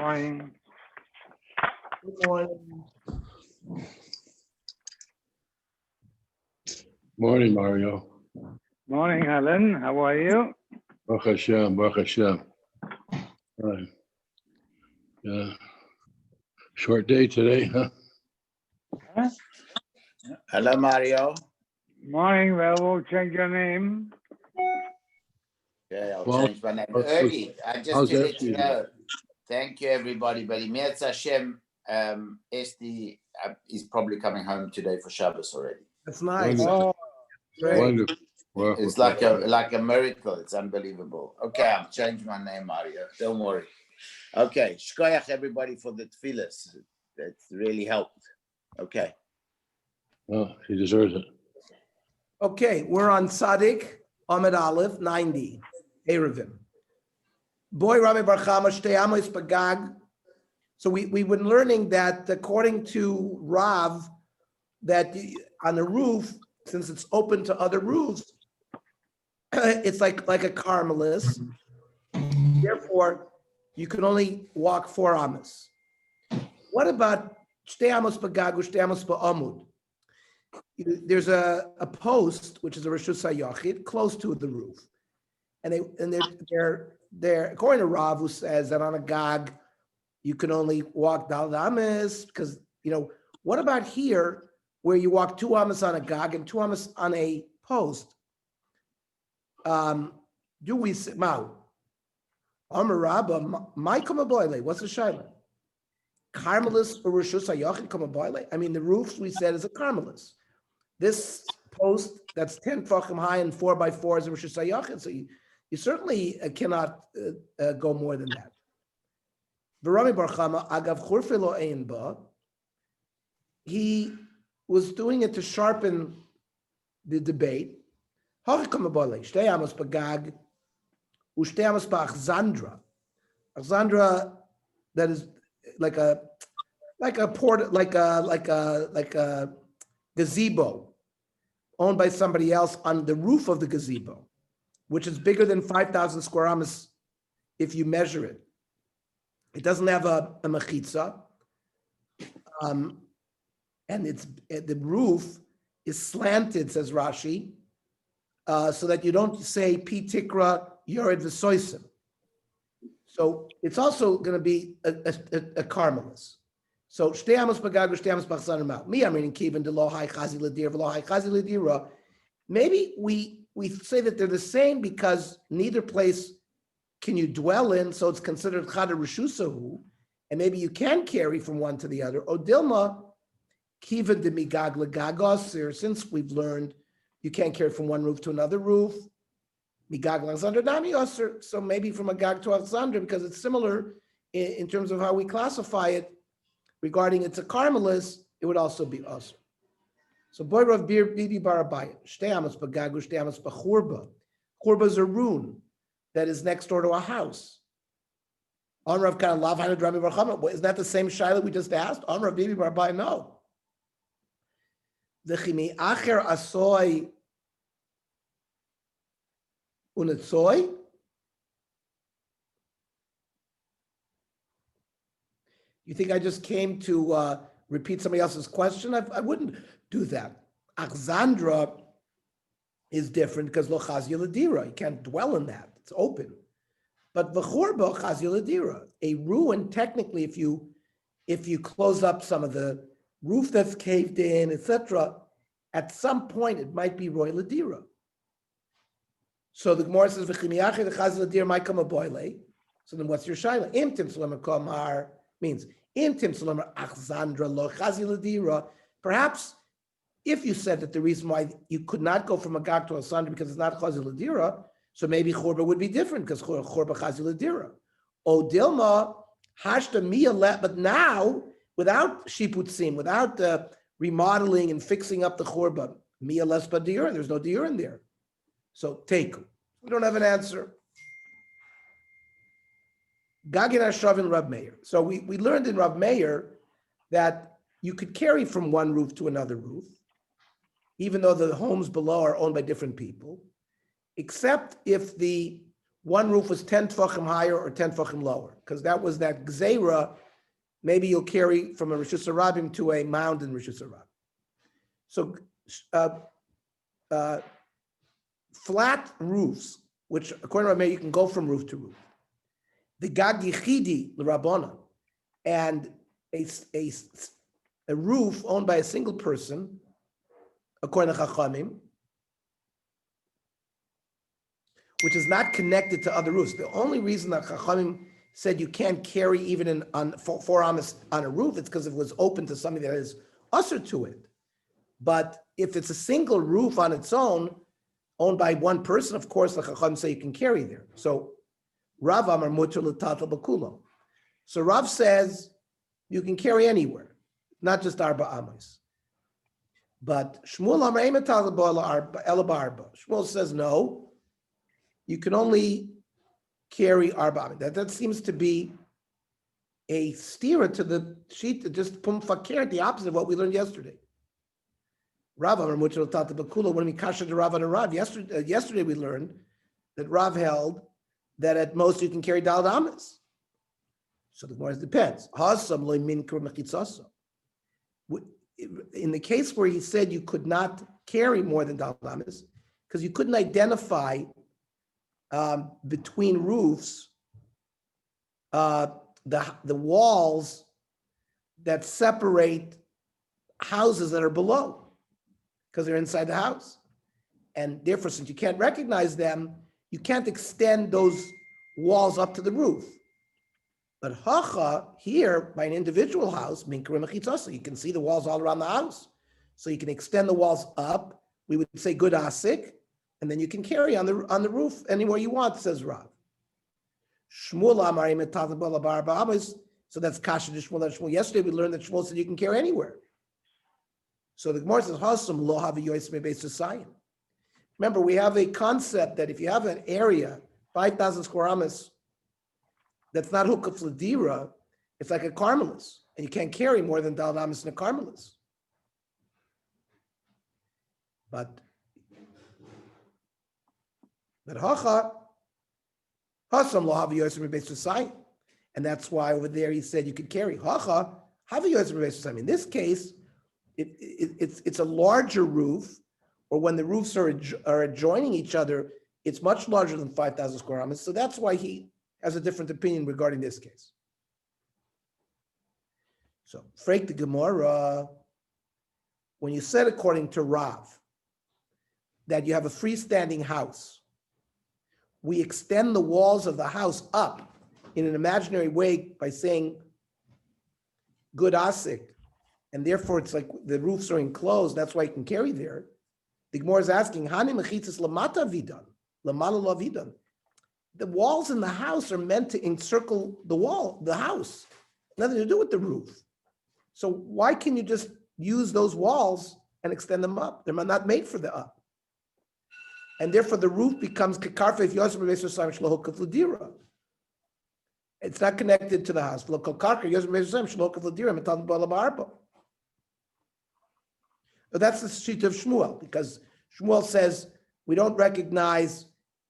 Morning. Good morning. Morning, Mario. Morning, Helen. How are you? Baruch Hashem, Baruch Hashem. Right. Yeah. Short day today, huh? Huh? Hello, Mario. Morning. Well, we'll change your name. Okay, I'll Well, change my name how's- early. Just how's to that let you for you? know. Thank you, everybody. But Mirz Hashem, Esti is probably coming home today for Shabbos already. That's nice. Oh, Great. Wonderful. It's like a miracle. It's unbelievable. Okay, I've changed my name, Mario. Don't worry. Okay, shkoyach everybody for the tefillas. That's really helped. Okay. Oh, he deserves it. Okay, we're on Tzaddik, Ahmed Aleph, 90, Eruvin. Boy, Rami Bar Chama, Shtei Amos Bagag. So we've been learning that according to Rav, that on the roof, since it's open to other roofs, it's like a Carmelis. Therefore, you can only walk 4 Amos. What about Shtei Amos Bagag or Shtei Amos Ba'amud? There's a post, which is a Rishus HaYachid, close to the roof. And they're according to Rav, who says that on a Gag, you can only walk Dal Ames, because, what about here, where you walk 2 Ames on a Gag and 2 Ames on a post? Do we say, Mao? Amar Rabba, my Kamaboile, what's the Shaila? Carmelis or Rishus HaYachid Kamaboile? I mean, the roofs we said is a Carmelis. This post that's 10 tefachim high and 4 by 4 is a Rishus HaYachid, so you certainly cannot go more than that. V'Rami Bar Chama, Agav Churfe Lo Ein Ba, he was doing it to sharpen the debate. Hachikam Abale, Shtei Amos Bagag, Ushtei Amos Ba'achzandra. Achzandra, that is like a gazebo owned by somebody else on the roof of the gazebo, which is bigger than 5,000 square amas if you measure it. It doesn't have a mechitza, and the roof is slanted, says Rashi, so that you don't say pi tikra yored v'soisim. So it's also going to be a Carmelis. So Shtei Amos Bagag, Shtei Amos Bachzan Mal. Me, I'm reading Kivin de Lo Hai Chazi Ladir, Lo Hai Chazi Ladira. Maybe we say that they're the same because neither place can you dwell in, so it's considered Chada Rishusahu, and maybe you can carry from one to the other. O Dilma, Kivin de Migag Lagagos, since we've learned you can't carry from one roof to another roof. Migag Alexander Nami Osir, so maybe from a Gag to Alexander, because it's similar in terms of how we classify it. Regarding it's a Carmelis, it would also be us. So boy Rav Bibi Barabaya, Shtei Amos Bagagu, Shtei Amos Bachurba. Churba is a rune that is next door to a house. On Rav Kan Lav Hanad Rami Bar Chama. Isn't that the same Shaila we just asked? On Rav Bibi Barabaya, no. The Chimi Acher Asoy Unetsoy. You think I just came to repeat somebody else's question? I wouldn't do that. Achzandra is different because lo chazia ladira. You can't dwell in that. It's open. But v'chorba chazia ladira. A ruin, technically, if you close up some of the roof that's caved in, etc., at some point it might be roy ladira. So the Gemara says v'chimiyache the chazia ladira might come a boile. So then what's your shaila? Imtim shlema kamar means. Perhaps if you said that the reason why you could not go from a Gag to a Sandra because it's not Chazi Ladira, so maybe Chorba would be different because Chorba Chazi Ladira. O Dilma, Hashta Mia let, but now without Shiputzim, without remodeling and fixing up the Chorba, Mia less but Diur, there's no Diur in there. So take. We don't have an answer. Gagin Ashavin Rab Meir. So we learned in Rab Meir that you could carry from one roof to another roof, even though the homes below are owned by different people, except if the one roof was 10 tefachim higher or 10 tefachim lower, because that was that gzeira. Maybe you'll carry from a Rishus Harabim to a mound in Rishus Harabim. So flat roofs, which according to Rabbi, you can go from roof to roof. The gag yichidi l'rabbanan, and a roof owned by a single person, according to Chachamim, which is not connected to other roofs. The only reason that Chachamim said you can't carry even on 4 amas on a roof, it's because it was open to something that is usher to it. But if it's a single roof on its own, owned by one person, of course, the Chachamim say you can carry there. So Rav Amar Mutar L'Tata B'Kulo. So Rav says you can carry anywhere, not just Arba Amas. But Shmuel Amar Eimetal Ela B'Arba. Shmuel says no, you can only carry Arba Amas. That seems to be a steer to the sheet, just pum fakir, the opposite of what we learned yesterday. Rav Amar Mutar L'Tata B'Kulo, when we kasha to Rav and Rav, yesterday we learned that Rav held that at most you can carry Daled Amas. So the Gemara depends. In the case where he said you could not carry more than Daled Amas, because you couldn't identify between roofs the walls that separate houses that are below, because they're inside the house. And therefore, since you can't recognize them, you can't extend those walls up to the roof. But hacha, here, by an individual house, you can see the walls all around the house. So you can extend the walls up. We would say good asik, and then you can carry on the roof anywhere you want, says Rav. Shmuel Amar Eimetal Ela B'Arba. So that's kasha to Shmuel. Yesterday we learned that Shmuel said you can carry anywhere. So the Gemara says, Hasam lo havi yois mebeis Sayin. Remember, we have a concept that if you have an area, 5,000 square amas, that's not hukaf l'dira, it's like a carmelis, and you can't carry more than Daled Amas in a carmelis. But hacha, hasam lo havi yois mebeis Sayin. And that's why over there he said you could carry. Hacha, havi yois mebeis Sayin. In this case, it's a larger roof, or when the roofs are adjoining each other, it's much larger than 5,000 square amas. So that's why he has a different opinion regarding this case. So, Freik the Gemara, when you said according to Rav, that you have a freestanding house, we extend the walls of the house up in an imaginary way by saying good asik, and therefore it's like the roofs are enclosed, that's why you can carry there. The Gemara is asking, Hani mechitzas lamata vidan, lamala la vidan. The walls in the house are meant to encircle the house. Nothing to do with the roof. So why can you just use those walls and extend them up? They're not made for the up. And therefore the roof becomes kekarfe if yosef b'beis Yisrael shelo hukaf l'dira. It's not connected to the house. Local karka yosef b'beis Yisrael shelo hukaf l'dira metal b'ala b'arba. But that's the sheet of Shmuel, because Shmuel says we don't recognize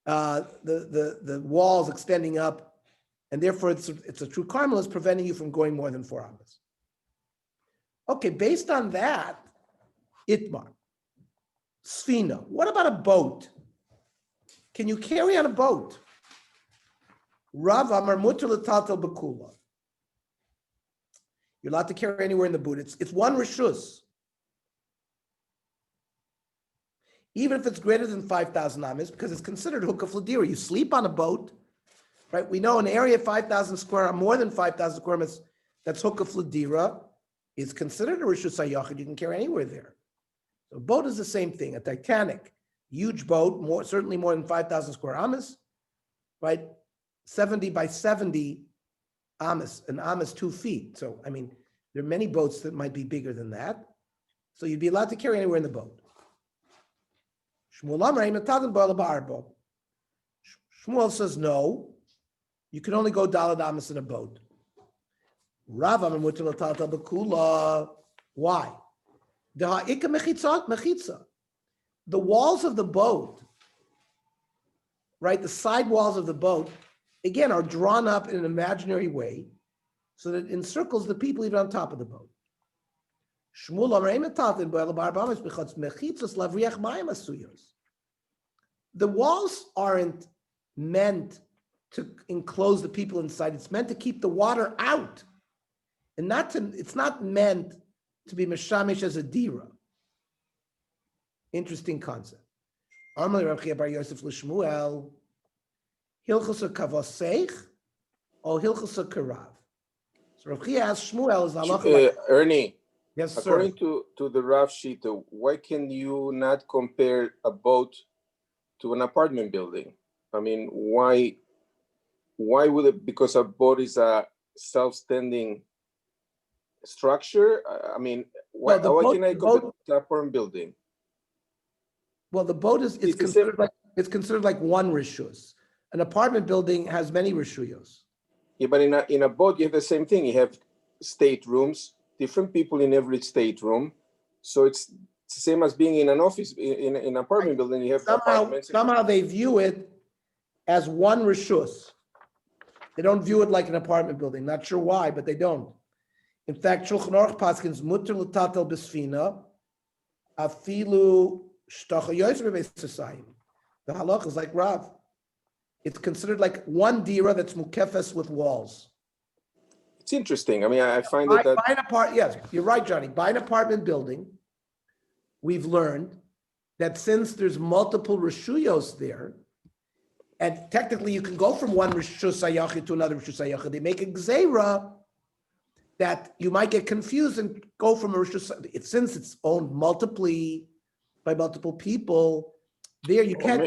the walls extending up, and therefore it's a true carmelis, preventing you from going more than 4 amas. Okay, based on that, Itmar, Sfina, what about a boat? Can you carry on a boat? Rav Amar Mutar L'Taltal B'Kula. You're allowed to carry anywhere in the boat. It's one rishus. Even if it's greater than 5,000 amas, because it's considered hukaf l'dira. You sleep on a boat, right? We know an area of 5,000 square, more than 5,000 square amas, that's hukaf l'dira, is considered a rishus hayachid. You can carry anywhere there. So a boat is the same thing. A Titanic, huge boat, certainly more than 5,000 square amas, right? 70 by 70 amas, an amas 2 feet. So, I mean, there are many boats that might be bigger than that. So you'd be allowed to carry anywhere in the boat. Shmuel says no, you can only go Daled Amas in a boat. Rav Amar Mutar L'Taltal B'Kula. Why? The walls of the boat right? The side walls of the boat, again, are drawn up in an imaginary way so that it encircles the people even on top of the boat. The walls aren't meant to enclose the people inside. It's meant to keep the water out. And it's not meant to be meshamish as a dira. Interesting concept. Amalei Rav Chia bar Yosef l'Shmuel, hilchos kavoseich or hilchos karav. So Rav Chia asked Shmuel, is halacha Ernie, yes, sir. according to the Rav sheet, why can you not compare a boat to an apartment building? I mean, why would it? Because a boat is a self-standing structure. I mean, why can I compare to an apartment building? Well, the boat is it's considered like one rishus. An apartment building has many rishuyos. Yeah, but in a boat you have the same thing. You have staterooms, different people in every stateroom. So it's the same as being in an office in an apartment building. You have apartments. Somehow they view it as one rishus. They don't view it like an apartment building. Not sure why, but they don't. In fact, Shulchan Aruch paskins muter l'tatel b'sfina afilu shtacha yoser b'beis. The halach is like Rav. It's considered like one dira that's mukefes with walls. It's interesting. I mean, I find that By an apartment, yes, you're right, Johnny. By an apartment building, we've learned that since there's multiple rishuyos there, and technically you can go from one rishus hayachid to another rishus hayachid, they make a gzeira that you might get confused and go from a rishus. Since it's owned multiply by multiple people, there you can't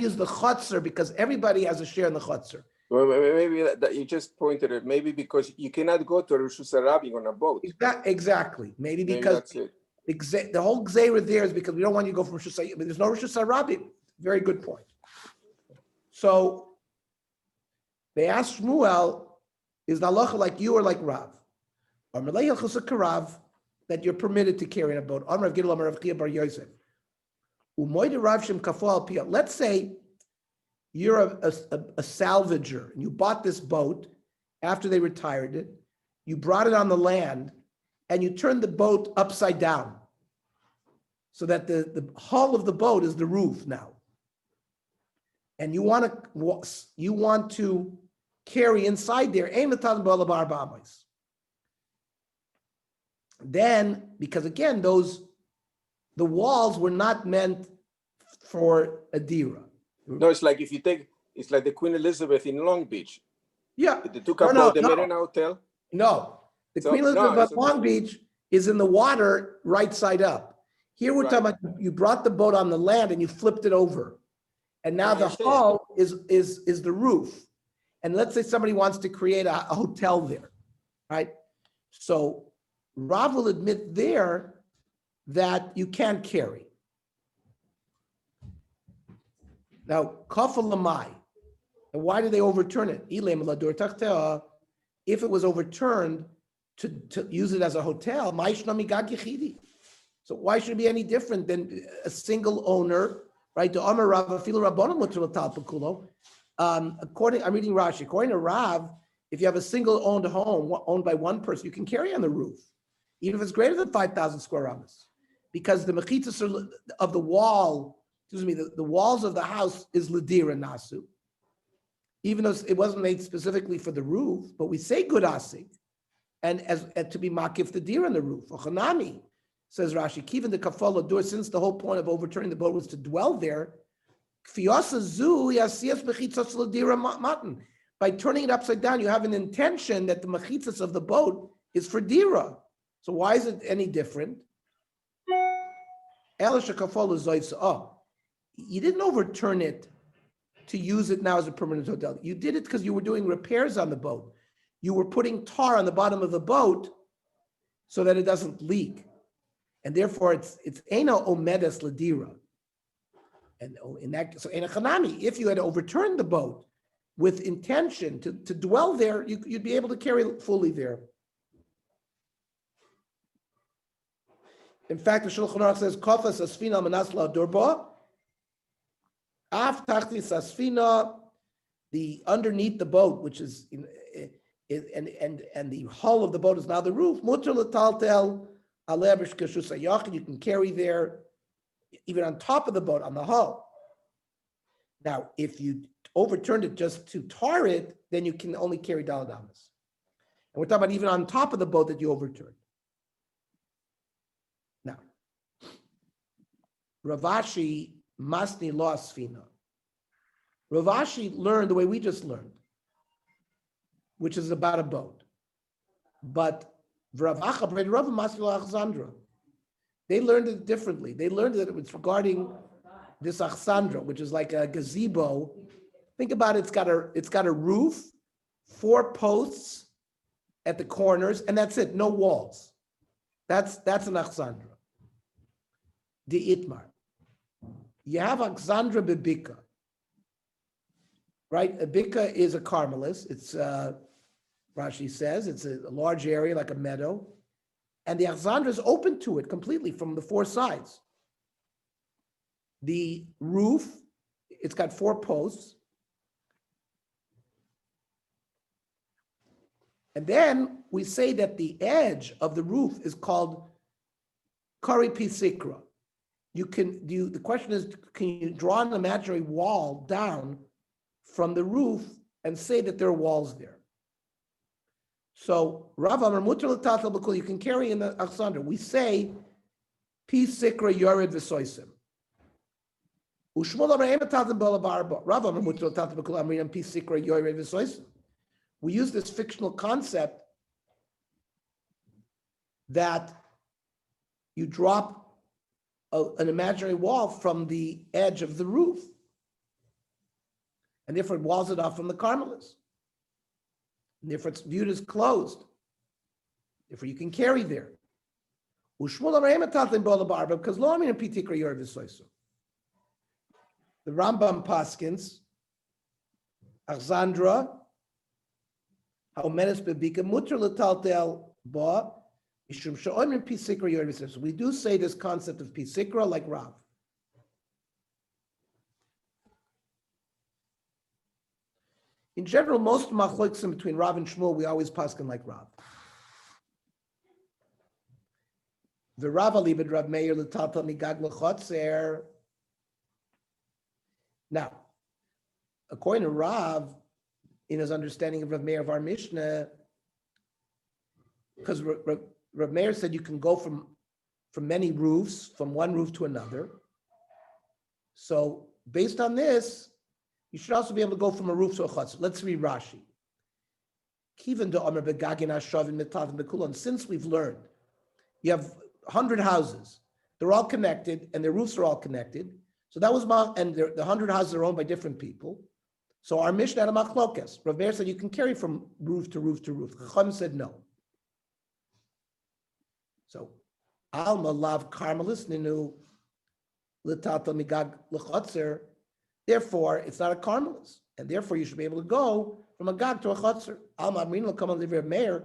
use the chutzner because everybody has a share in the chutzner. well, maybe that you just pointed it. Maybe because you cannot go to a Rishus Harabim on a boat. Exactly. Maybe Maybe because that's it. the whole gzeira there is because we don't want you to go from rishus hayachid, but there's no rishus harabim. Very good point. So they asked Shmuel, is the halacha like you or like Rav? Or Malay Hilchos Karav, that you're permitted to carry in a boat. Amar Rav Gidol Amar Rav Chia bar Yosef. Umoide Rav Shem Kafo al Piyah. Let's say you're a salvager and you bought this boat after they retired it. You brought it on the land and you turned the boat upside down so that the hull of the boat is the roof now. And you want to carry inside there. Then, because again, the walls were not meant for a dira. No, it's like it's like the Queen Elizabeth in Long Beach. Yeah. They took a boat, they made an hotel. No, the Queen Elizabeth Long Beach is in the water right side up. Here we're talking about you brought the boat on the land and you flipped it over. And now the hull is the roof. And let's say somebody wants to create a hotel there, right? So Rav will admit there that you can't carry. Now, kafal lamai. And why did they overturn it? If it was overturned to use it as a hotel, so why should it be any different than a single owner, right? I'm reading Rashi. According to Rav, if you have a single owned home owned by one person, you can carry on the roof, even if it's greater than 5,000 square amas, because the mechitzas of the wall, the walls of the house is ledira nasu, even though it wasn't made specifically for the roof, but we say good asik, and to be makif the deer on the roof. Ochanami, says Rashi, kiven the kafala door, since the whole point of overturning the boat was to dwell there, by turning it upside down, you have an intention that the mechitzas of the boat is for dira. So why is it any different? Oh, you didn't overturn it to use it now as a permanent hotel. You did it because you were doing repairs on the boat. You were putting tar on the bottom of the boat so that it doesn't leak. And therefore it's Eina Omedes Ladira. And in that, so Eina Chanami, if you had overturned the boat with intention to dwell there, you'd be able to carry fully there. In fact, the Shulchan Aruch says, Kofas Asfina Manasla Durba. Af tachti sasfina, the underneath the boat, which is and the hull of the boat is now the roof. Mutter l'taltel aleh b'shkashus hayachid. You can carry there, even on top of the boat, on the hull. Now, if you overturned it just to tar it, then you can only carry daladamas. And we're talking about even on top of the boat that you overturned. Now, Ravashi masni lo asfina. Ravashi learned the way we just learned, which is about a boat. But Rav masni lo achzandra. They learned it differently. They learned that it was regarding this achsandra, which is like a gazebo. Think about it, it's got a roof, 4 posts at the corners, and that's it, no walls. That's an achsandra. The itmar. You have achsandra bebika. Right? A bika is a carmelis. It's Rashi says it's a large area like a meadow. And the achsandra is open to it completely from the 4 sides. The roof, it's got 4 posts. And then we say that the edge of the roof is called kari pisikra. The question is, can you draw an imaginary wall down from the roof and say that there are walls there? So Rav Amar Mutar l'tatel b'kul, you can carry in the achsandra. We say pisikra yored v'soisim. Ushmol Amar emetatem b'alabarba. Rav Amar Mutar l'tatel b'kul amrinam pisikra yored v'soisim. We use this fictional concept that you drop an imaginary wall from the edge of the roof, and therefore it walls it off from the Carmelis. And therefore it's viewed as closed. Therefore you can carry there. Because the Rambam paskins, Achsandra, how menes bebika mutter l'taltel ba, ishum she'oimrim pisikra yorvis. So we do say this concept of pisikra like Rav. In general, most machloksim between Rav and Shmuel, we always paskin like Rav. The Rav alibed Rav Meir l'taltel migag l'chotzer. Now, according to Rav, in his understanding of Rav Meir of our Mishnah, because Rav Meir said you can go from many roofs, from one roof to another. So based on this, you should also be able to go from a roof to a chutzner. Let's read Rashi. Since we've learned, you have 100 houses. They're all connected, and their roofs are all connected. So that was and the 100 houses are owned by different people. So our Mishnah had a machlokes. Rav Meir said you can carry from roof to roof to roof. Chacham said no. So Alma lav Carmelis ninu l'tata migag l'chotzer. Therefore, it's not a Carmelis, and therefore you should be able to go from a gag to a chotzer. Alma amrin l'kam al Rav Meir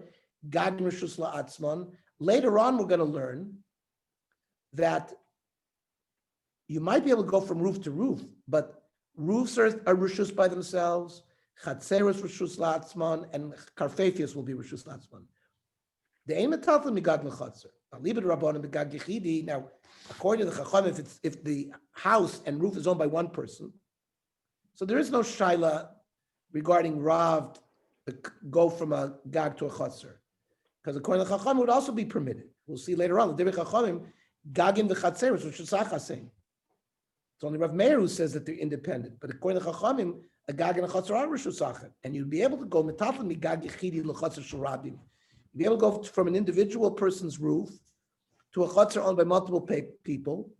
gag rishus la'atzman. Later on, we're going to learn that you might be able to go from roof to roof, but roofs are rishus by themselves. Chatzeros rishus la'atzman, and karfefius will be rishus la'atzman. The aim of talta migag l'chatzer. Alibed rabban and migag yichidi. Now, according to the Chacham, if the house and roof is owned by one person, so there is no shaila regarding Rav to go from a gag to a chatzer, because according to the Chacham, it would also be permitted. We'll see later on. The Divrei Chachamim gagim the chatzeros which is sachasim. It's only Rav Meir who says that they're independent. But according to Chachamim, a gag and a chatzar are rishus sachet. And you'd be able to go metatl migag yichidi l'chatzar shurabim. You'd be able to go from an individual person's roof to a chatzar owned by multiple people.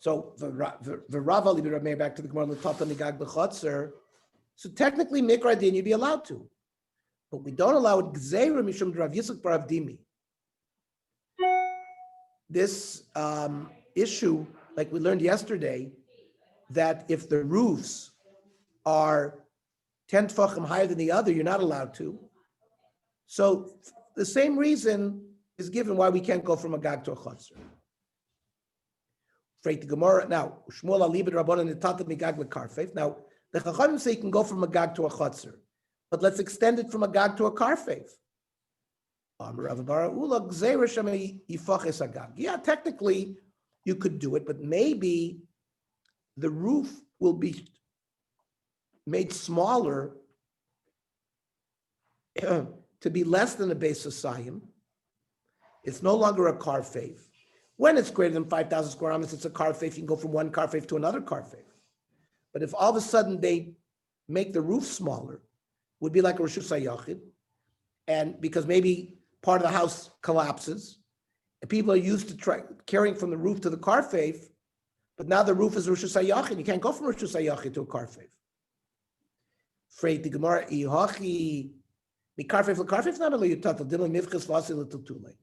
So the Rav Ali Rav Meir, back to the Gemara l'tatl migag l'chatzar. So technically, mikra din you'd be allowed to, but we don't allow it gzeira mishum Rav Yitzchak bar Avdimi. This issue, like we learned yesterday, that if the roofs are 10 tefachim higher than the other, you're not allowed to. So the same reason is given why we can't go from a gag to a chatzar. Freit the Gemara. Now, Shmuel alibid rabbanan nitata migag lekarfeif. Now, the Chachamim say you can go from a gag to a chotzer, but let's extend it from a gag to a karfeif. Yeah, technically you could do it, but maybe the roof will be made smaller to be less than a base society. It's no longer a karfeif. When it's greater than 5,000 square meters, it's a karfeif. You can go from one karfeif to another karfeif. But if all of a sudden they make the roof smaller, it would be like a Rishus HaYachid, and because maybe part of the house collapses, and people are used to carrying from the roof to the karfeif, but now the roof is Rishus HaYachid. You can't go from Rishus HaYachid to a karfeif. Freit the Gemara ihachi mi karfeif lekarfeif not only yutatal dilam mivchas vasil tutule.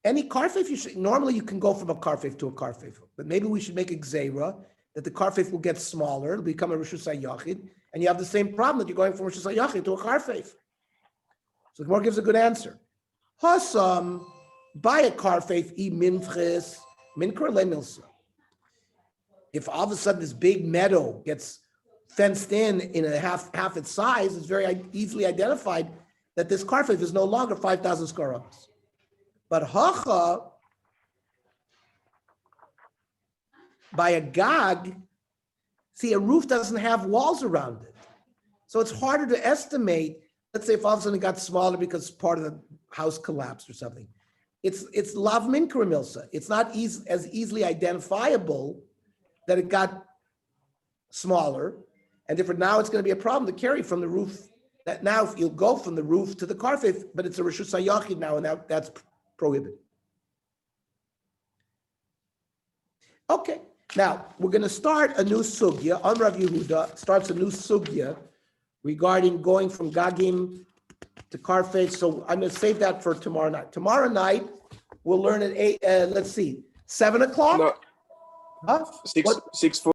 Any karfeif normally you can go from a karfeif to a karfeif, but maybe we should make a gzeira that the karfeif will get smaller, it'll become a Rishus HaYachid, and you have the same problem that you're going from Rishus HaYachid to a karfeif. So the Gemara gives a good answer. Hasam, buy a karfeif i minchis minkar le milsa. If all of a sudden this big meadow gets fenced in a half its size, it's very easily identified that this karfeif is no longer 5,000 square meters. But hacha, by a gag, see, a roof doesn't have walls around it. So it's harder to estimate. Let's say if all of a sudden it got smaller because part of the house collapsed or something. It's lav minkar milsa. It's not as easily identifiable that it got smaller. And therefore now it's going to be a problem to carry from the roof. That now if you'll go from the roof to the karfeif, but it's a Rishus HaYachid now, and that's prohibited. Okay, now we're going to start a new sugya. Rav Yehuda starts a new sugya regarding going from gagim to karfeif. So I'm going to save that for tomorrow night. Tomorrow night we'll learn at 7 o'clock. No, Huh? 6:40.